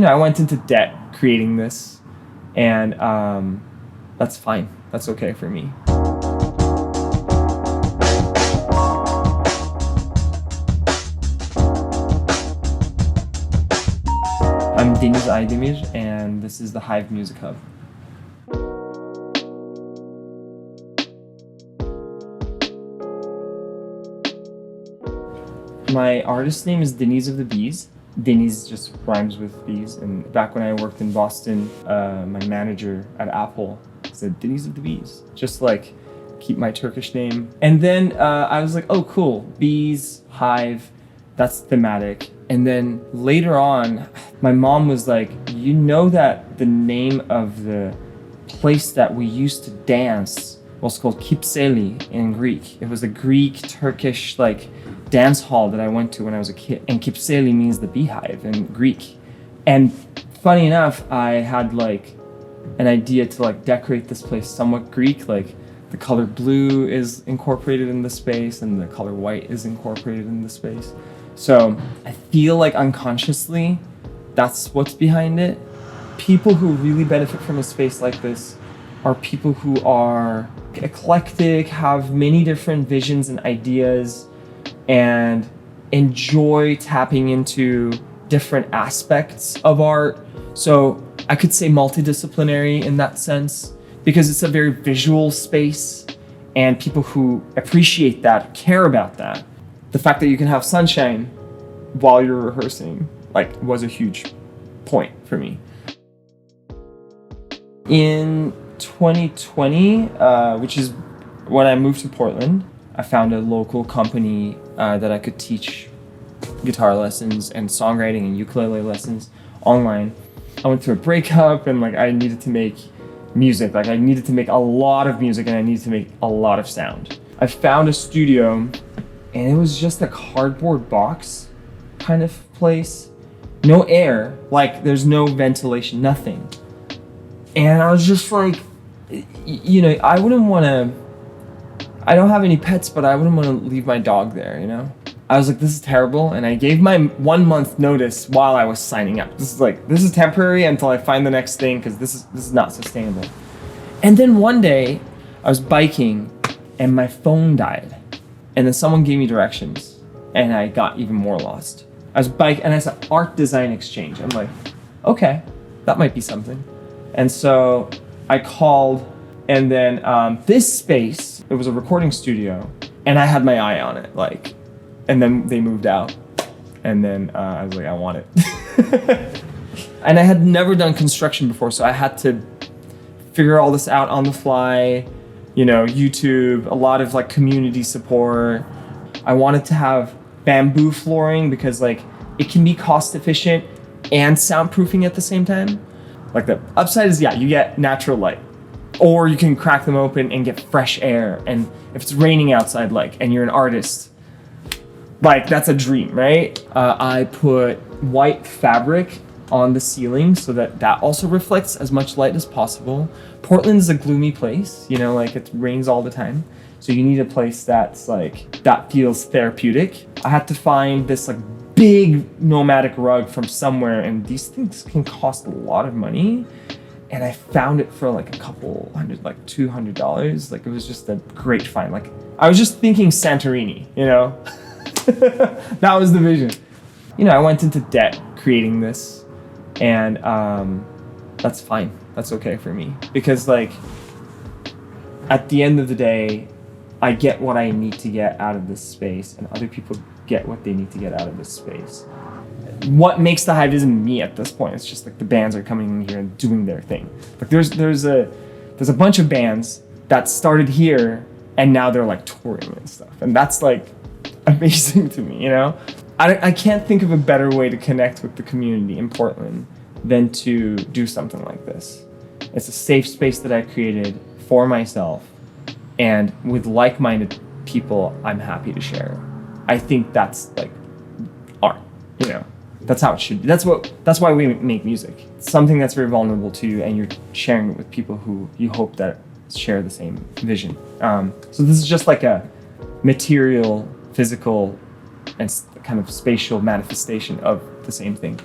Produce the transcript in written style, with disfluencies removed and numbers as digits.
I went into debt creating this, and that's fine. That's okay for me. I'm Deniz Aydemir, and this is the Hive Music Hub. My artist name is Deniz of the Bees. Deniz just rhymes with bees. And back when I worked in Boston, my manager at Apple said Deniz of the Bees, just like keep my Turkish name. And then I was like, oh, cool, bees, hive, that's thematic. And then later on, my mom was like, you know that the name of the place that we used to dance was called Kipseli in Greek. It was a Greek-Turkish dance hall that I went to when I was a kid. And Kipseli means the beehive in Greek. And funny enough, I had an idea to decorate this place somewhat Greek. The color blue is incorporated in the space and the color white is incorporated in the space. So I feel like unconsciously, that's what's behind it. People who really benefit from a space like this are people who are eclectic, have many different visions and ideas, and enjoy tapping into different aspects of art. So I could say multidisciplinary in that sense, because it's a very visual space, and people who appreciate that, care about that. The fact that you can have sunshine while you're rehearsing was a huge point for me. In 2020, which is when I moved to Portland, I found a local company that I could teach guitar lessons and songwriting and ukulele lessons online. I went through a breakup, and I needed to make music. I needed to make a lot of music, and I needed to make a lot of sound. I found a studio, and it was just a cardboard box kind of place. No air, there's no ventilation, nothing. And I was just I wouldn't want to, I don't have any pets, but I wouldn't want to leave my dog there, I was like, this is terrible. And I gave my 1 month notice while I was signing up. This is temporary until I find the next thing, because this is not sustainable. And then one day I was biking and my phone died. And then someone gave me directions, and I got even more lost. I was biking, and I said art design exchange. I'm like, okay, that might be something. And so I called, and then this space, it was a recording studio, and I had my eye on it, and then they moved out, and then I was like, I want it. And I had never done construction before, so I had to figure all this out on the fly. YouTube, a lot of community support. I wanted to have bamboo flooring because it can be cost efficient and soundproofing at the same time. The upside is, you get natural light, or you can crack them open and get fresh air. And if it's raining outside, and you're an artist, that's a dream, right? I put white fabric on the ceiling so that also reflects as much light as possible. Portland is a gloomy place, it rains all the time. So you need a place that's that feels therapeutic. I had to find this big nomadic rug from somewhere, and these things can cost a lot of money. And I found it for a couple hundred, $200. It was just a great find. I was just thinking Santorini, That was the vision. I went into debt creating this, and that's fine. That's okay for me, because at the end of the day, I get what I need to get out of this space, and other people get what they need to get out of this space. What makes the Hive isn't me at this point. It's just the bands are coming in here and doing their thing. There's a bunch of bands that started here, and now they're touring and stuff, and that's amazing to me. I can't think of a better way to connect with the community in Portland than to do something like this. It's a safe space that I created for myself, and with like-minded people I'm happy to share. I think that's art, That's how it should be. That's why we make music. It's something that's very vulnerable to you, and you're sharing it with people who you hope that share the same vision. So this is just a material, physical, and kind of spatial manifestation of the same thing.